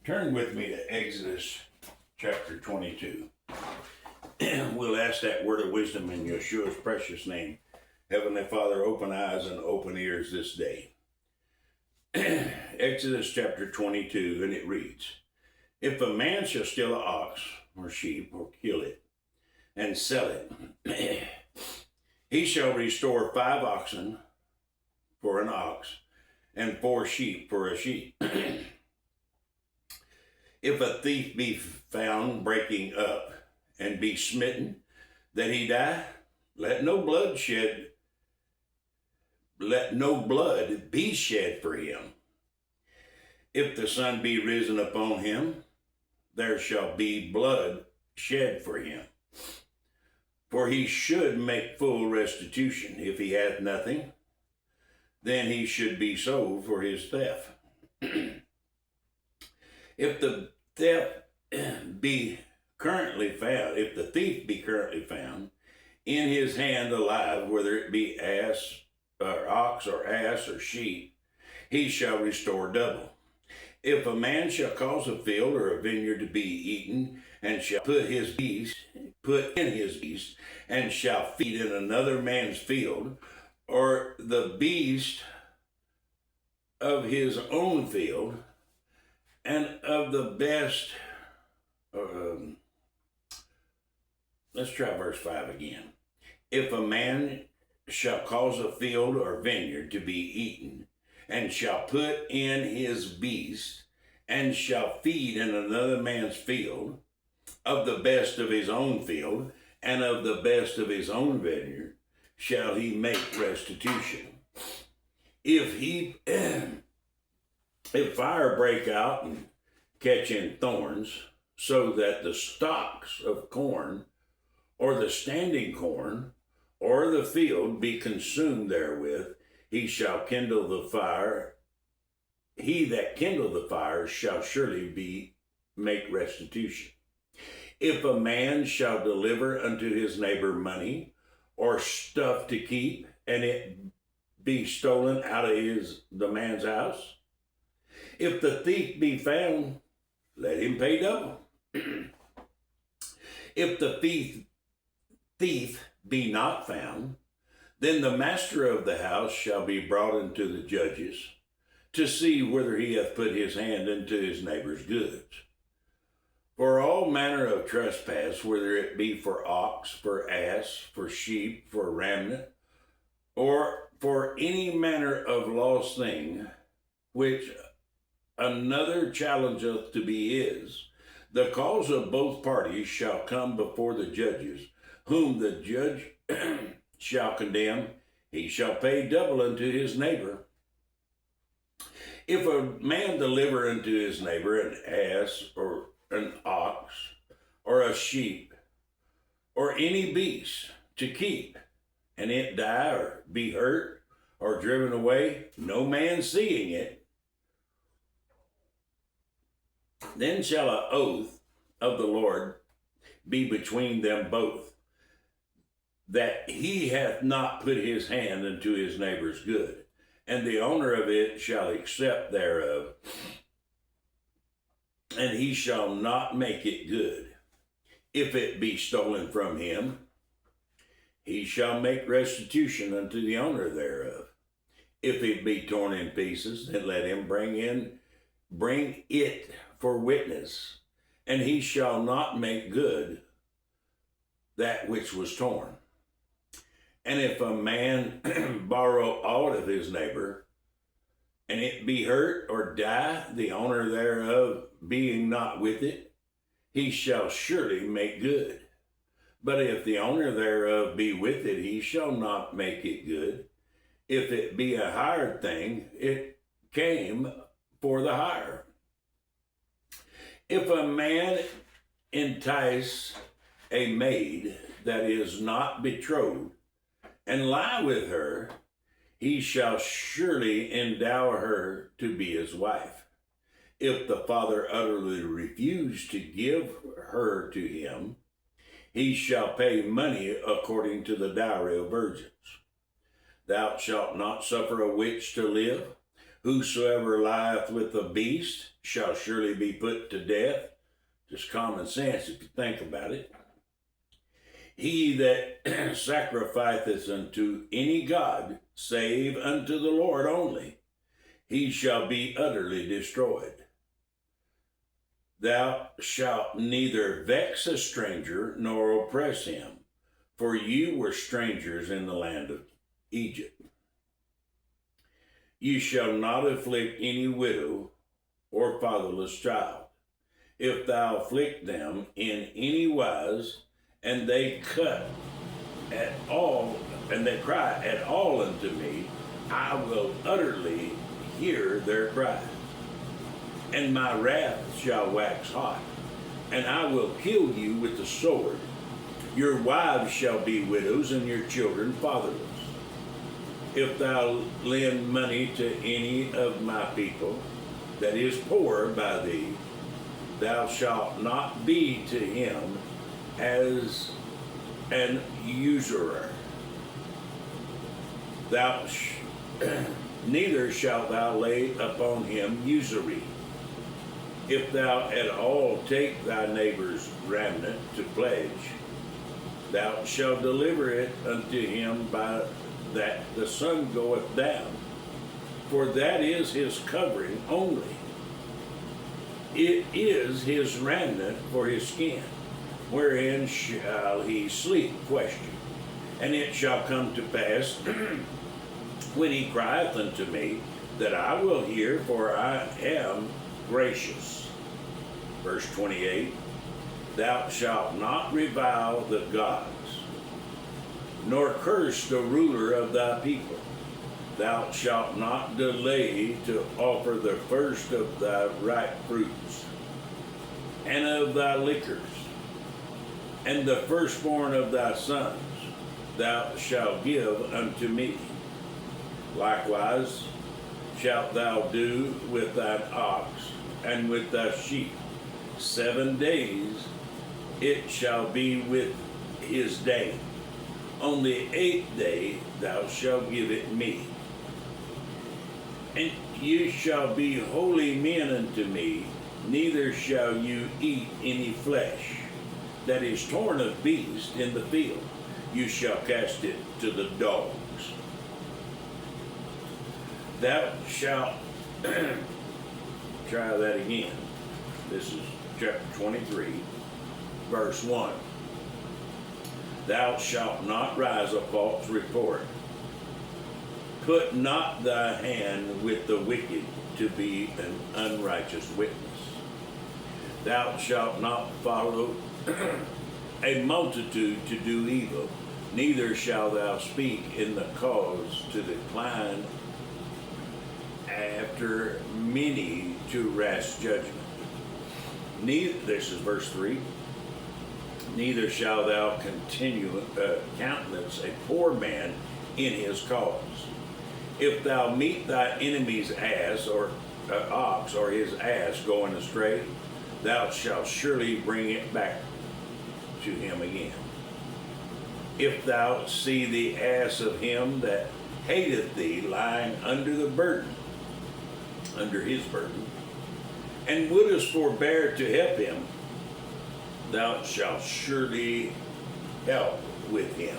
Turn with me to Exodus chapter 22. We'll ask that word of wisdom in Yeshua's precious name. Heavenly Father, open eyes and open ears this day. Exodus chapter 22, and it reads, If a man shall steal an ox or sheep or kill it and sell it, he shall restore 5 oxen for an ox and 4 sheep for a sheep. If a thief be found breaking up and be smitten, that he die, let no blood be shed for him. If the sun be risen upon him, there shall be blood shed for him. For he should make full restitution. If he hath nothing, then he should be sold for his theft. If the thief be currently found in his hand alive, whether it be ox or ass or sheep, he shall restore double. If a man shall cause a field or a vineyard to be eaten, and shall put in his beast, and shall feed in another man's field, or the beast of his own field, and of the best, let's try verse 5 again. If a man shall cause a field or vineyard to be eaten, and shall put in his beast, and shall feed in another man's field, of the best of his own field, and of the best of his own vineyard, shall he make restitution. If fire break out and catch in thorns, so that the stalks of corn, or the standing corn, or the field be consumed therewith, he shall kindle the fire. He that kindle the fire shall surely make restitution. If a man shall deliver unto his neighbor money, or stuff to keep, and it be stolen out of the man's house, if the thief be found, let him pay double. If the thief be not found, then the master of the house shall be brought unto the judges, to see whether he hath put his hand into his neighbor's goods. For all manner of trespass, whether it be for ox, for ass, for sheep, for remnant, or for any manner of lost thing, which another challengeth to be his, the cause of both parties shall come before the judges, whom the judge shall condemn. He shall pay double unto his neighbor. If a man deliver unto his neighbor an ass, or an ox, or a sheep, or any beast to keep, and it die, or be hurt, or driven away, no man seeing it, then shall an oath of the Lord be between them both, that he hath not put his hand into his neighbor's good, and the owner of it shall accept thereof, and he shall not make it good. If it be stolen from him, he shall make restitution unto the owner thereof. If it be torn in pieces, then let him bring it for witness, and he shall not make good that which was torn. And if a man borrow aught of his neighbor, and it be hurt or die, the owner thereof being not with it, he shall surely make good. But if the owner thereof be with it, he shall not make it good. If it be a hired thing, it came for the hire. If a man entice a maid that is not betrothed, and lie with her, he shall surely endow her to be his wife. If the father utterly refuse to give her to him, he shall pay money according to the dowry of virgins. Thou shalt not suffer a witch to live, Whosoever lieth with a beast shall surely be put to death. Just common sense if you think about it. He that sacrificeth unto any god, save unto the Lord only, he shall be utterly destroyed. Thou shalt neither vex a stranger nor oppress him, for you were strangers in the land of Egypt. You shall not afflict any widow or fatherless child. If thou afflict them in any wise, and they cut at all, and they cry at all unto me, I will utterly hear their cry. And my wrath shall wax hot, and I will kill you with the sword. Your wives shall be widows, and your children fatherless. If thou lend money to any of my people that is poor by thee, thou shalt not be to him as an usurer. Neither shalt thou lay upon him usury. If thou at all take thy neighbor's remnant to pledge, thou shalt deliver it unto him by that the sun goeth down, for that is his covering only. It is his remnant for his skin, wherein shall he sleep? Question. And it shall come to pass, when he crieth unto me, that I will hear, for I am gracious. Verse 28, thou shalt not revile the gods, nor curse the ruler of thy people. Thou shalt not delay to offer the first of thy ripe fruits, and of thy liquors, and the firstborn of thy sons thou shalt give unto me. Likewise shalt thou do with thine ox and with thy sheep. 7 days it shall be with his dam. On the 8th day thou shalt give it me. And you shall be holy men unto me, neither shall you eat any flesh that is torn of beast in the field. You shall cast it to the dogs. Thou shalt, try that again. This is chapter 23, verse 1. Thou shalt not rise a false report. Put not thy hand with the wicked to be an unrighteous witness. Thou shalt not follow a multitude to do evil, neither shalt thou speak in the cause to decline after many to rash judgment. This is verse 3. Neither shalt thou countenance a poor man in his cause. If thou meet thy enemy's ass or ox or his ass going astray, thou shalt surely bring it back to him again. If thou see the ass of him that hateth thee lying under the burden, under his burden, and wouldest forbear to help him, thou shalt surely help with him.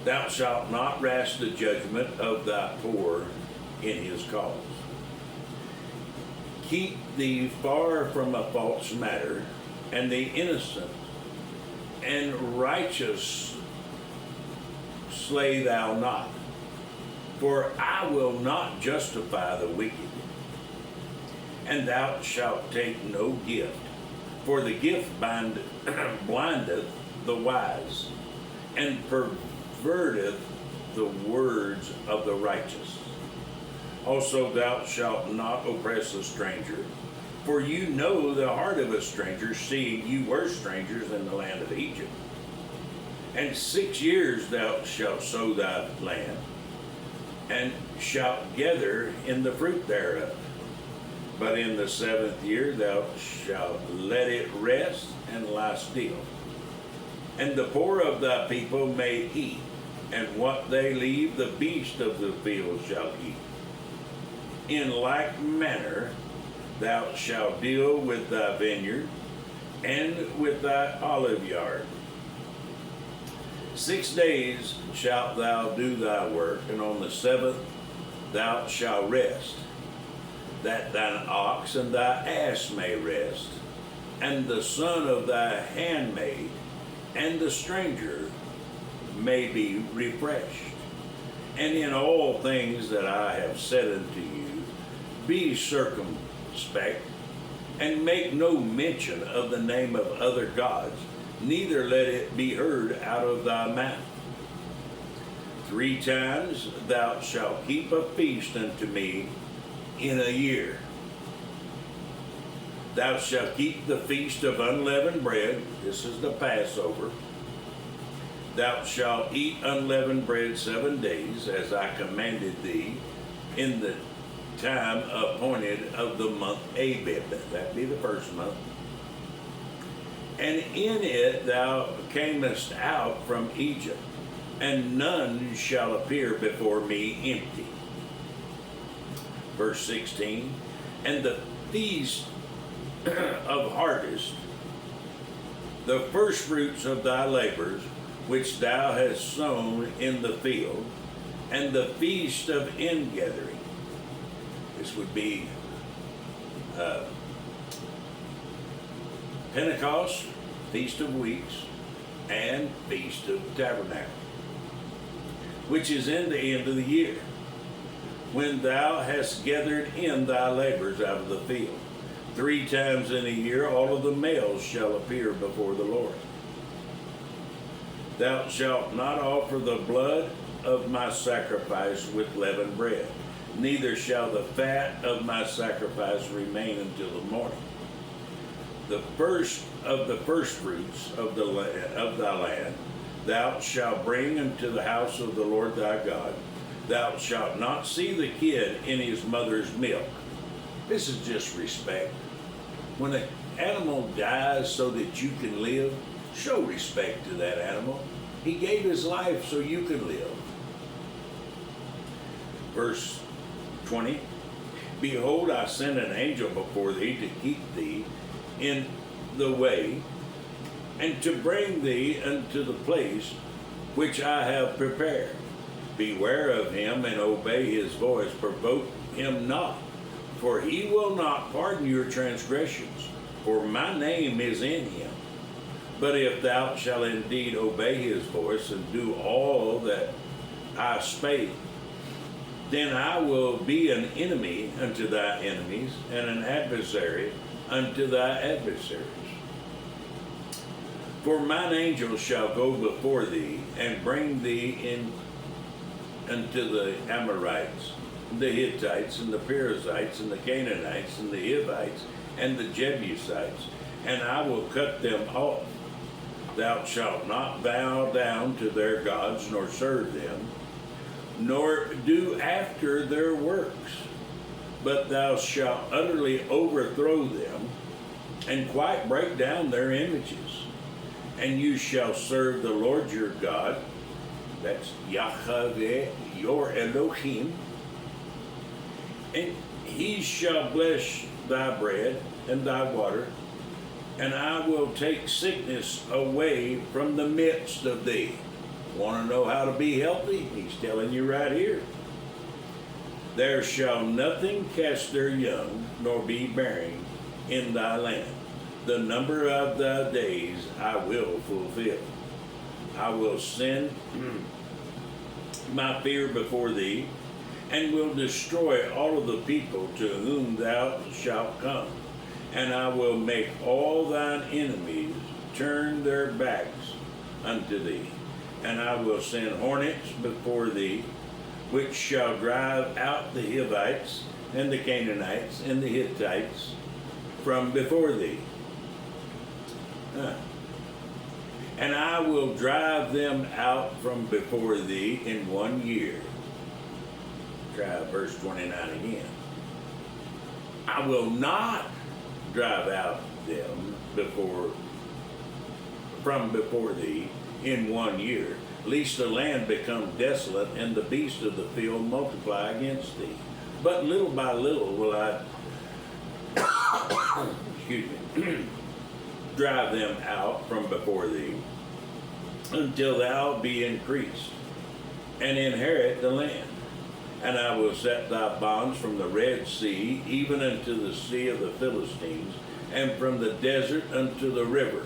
Thou shalt not rash the judgment of thy poor in his cause. Keep thee far from a false matter, and the innocent and righteous slay thou not. For I will not justify the wicked. And thou shalt take no gift, for the gift blindeth the wise, and perverteth the words of the righteous. Also thou shalt not oppress a stranger, for you know the heart of a stranger, seeing you were strangers in the land of Egypt. And 6 years thou shalt sow thy land, and shalt gather in the fruit thereof. But in the 7th year thou shalt let it rest and lie still. And the poor of thy people may eat, and what they leave the beast of the field shall eat. In like manner thou shalt deal with thy vineyard and with thy olive yard. 6 days shalt thou do thy work, and on the seventh thou shalt rest, that thine ox and thy ass may rest, and the son of thy handmaid and the stranger may be refreshed. And in all things that I have said unto you, be circumspect, and make no mention of the name of other gods, neither let it be heard out of thy mouth. 3 times thou shalt keep a feast unto me in a year. Thou shalt keep the feast of unleavened bread. This is the Passover. Thou shalt eat unleavened bread 7 days, as I commanded thee, in the time appointed of the month Abib. That be the first month. And in it thou camest out from Egypt, and none shall appear before me empty. Verse 16, and the feast of harvest, the first fruits of thy labors, which thou hast sown in the field, and the feast of ingathering. This would be Pentecost, Feast of Weeks, and Feast of Tabernacle, which is in the end of the year, when thou hast gathered in thy labors out of the field. 3 times in a year all of the males shall appear before the Lord. Thou shalt not offer the blood of my sacrifice with leavened bread, neither shall the fat of my sacrifice remain until the morning. The first of the firstfruits of thy land thou shalt bring into the house of the Lord thy God. Thou shalt not see the kid in his mother's milk. This is just respect. When an animal dies so that you can live, show respect to that animal. He gave his life so you can live. Verse 20, behold, I send an angel before thee to keep thee in the way, and to bring thee unto the place which I have prepared. Beware of him and obey his voice. Provoke him not, for he will not pardon your transgressions, for my name is in him. But if thou shalt indeed obey his voice and do all that I spake, then I will be an enemy unto thy enemies, and an adversary unto thy adversaries. For mine angel shall go before thee, and bring thee in unto the Amorites, the Hittites, and the Perizzites, and the Canaanites, and the Hivites, and the Jebusites, and I will cut them off. Thou shalt not bow down to their gods, nor serve them, nor do after their works, but thou shalt utterly overthrow them, and quite break down their images. And you shall serve the Lord your God, that's Yahweh, your Elohim, and he shall bless thy bread and thy water, and I will take sickness away from the midst of thee. Want to know how to be healthy? He's telling you right here. There shall nothing cast their young, nor be barren in thy land. The number of thy days I will fulfill. I will send my fear before thee, and will destroy all of the people to whom thou shalt come. And I will make all thine enemies turn their backs unto thee. And I will send hornets before thee, which shall drive out the Hivites, and the Canaanites, and the Hittites from before thee. And I will drive them out from before thee in 1 year. Try verse 29 again. I will not drive out them from before thee in 1 year, lest the land become desolate and the beasts of the field multiply against thee. But little by little will I excuse me, drive them out from before thee, until thou be increased, and inherit the land. And I will set thy bonds from the Red Sea, even unto the sea of the Philistines, and from the desert unto the river,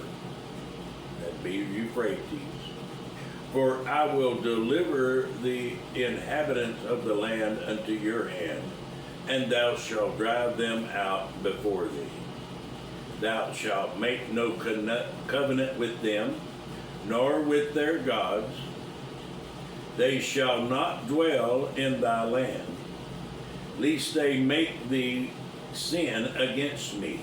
that be Euphrates. For I will deliver the inhabitants of the land unto your hand, and thou shalt drive them out before thee. Thou shalt make no covenant with them, nor with their gods. They shall not dwell in thy land, lest they make thee sin against me.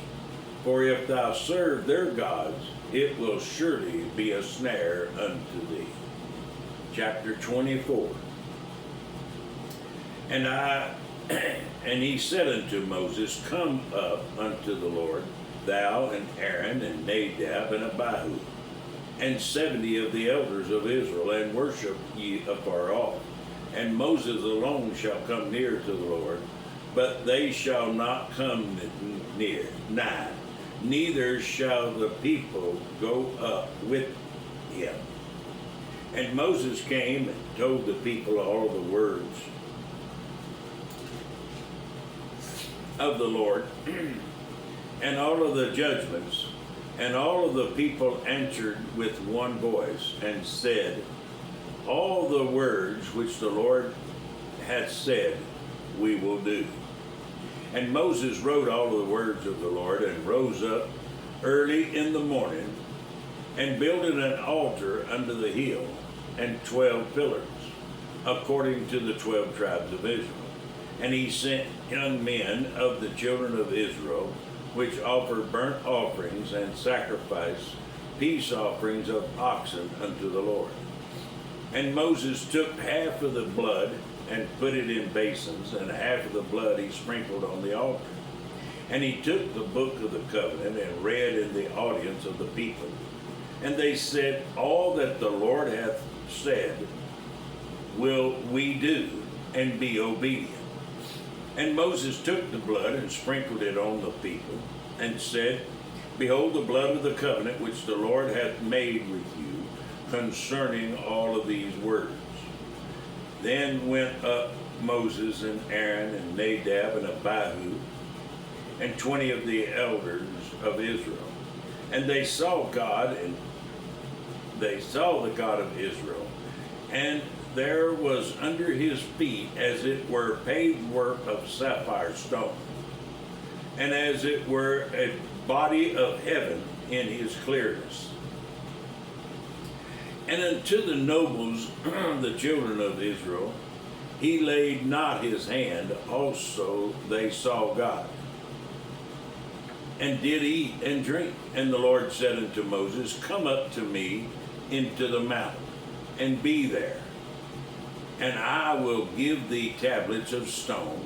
For if thou serve their gods, it will surely be a snare unto thee. Chapter 24. And he said unto Moses, Come up unto the Lord, thou and Aaron and Nadab and Abihu, and 70 of the elders of Israel, and worship ye afar off. And Moses alone shall come near to the Lord, but they shall not come nigh, neither shall the people go up with him. And Moses came and told the people all the words of the Lord, and all of the judgments. And all of the people answered with one voice, and said, All the words which the Lord hath said, we will do. And Moses wrote all the words of the Lord, and rose up early in the morning, and builded an altar under the hill, and 12 pillars, according to the 12 tribes of Israel. And he sent young men of the children of Israel, which offered burnt offerings and sacrifice peace offerings of oxen unto the Lord. And Moses took half of the blood and put it in basins, and half of the blood he sprinkled on the altar. And he took the book of the covenant and read in the audience of the people. And they said, All that the Lord hath said will we do, and be obedient. And Moses took the blood and sprinkled it on the people, and said, Behold the blood of the covenant which the Lord hath made with you concerning all of these words. Then went up Moses and Aaron and Nadab and Abihu and 20 of the elders of Israel. And they saw God, and they saw the God of Israel, and there was under his feet as it were paved work of sapphire stone, and as it were a body of heaven in his clearness. And unto the nobles, the children of Israel, he laid not his hand, also they saw God, and did eat and drink. And the Lord said unto Moses, Come up to me into the mountain, and be there. And I will give thee tablets of stone,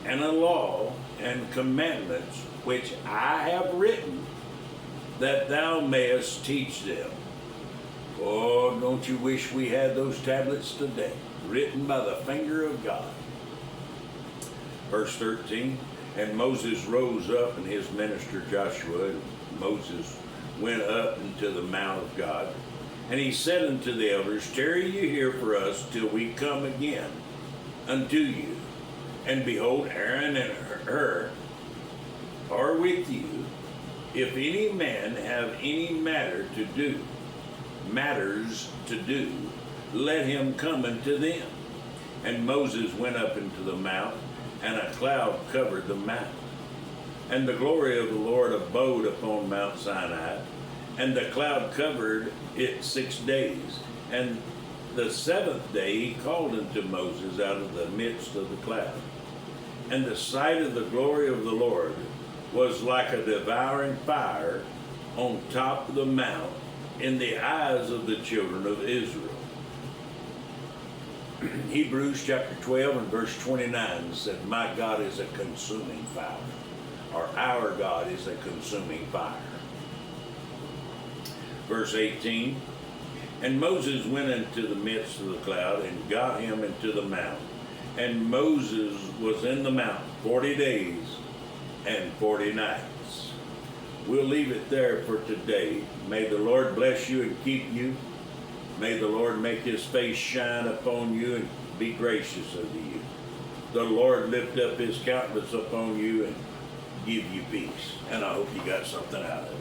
and a law and commandments which I have written, that thou mayest teach them. Oh, don't you wish we had those tablets today, written by the finger of God. Verse 13, And Moses rose up, and his minister Joshua, and Moses went up into the mount of God. And he said unto the elders, Tarry you here for us till we come again unto you. And behold, Aaron and Hur are with you. If any man have any matters to do, let him come unto them. And Moses went up into the mount, and a cloud covered the mount. And the glory of the Lord abode upon Mount Sinai, and the cloud covered it 6 days. And the 7th day he called unto Moses out of the midst of the cloud. And the sight of the glory of the Lord was like a devouring fire on top of the mount in the eyes of the children of Israel. Hebrews chapter 12 and verse 29 said, My God is a consuming fire, or our God is a consuming fire. Verse 18, And Moses went into the midst of the cloud and got him into the mount. And Moses was in the mount 40 days and 40 nights. We'll leave it there for today. May the Lord bless you and keep you. May the Lord make his face shine upon you and be gracious unto you. The Lord lift up his countenance upon you and give you peace. And I hope you got something out of it.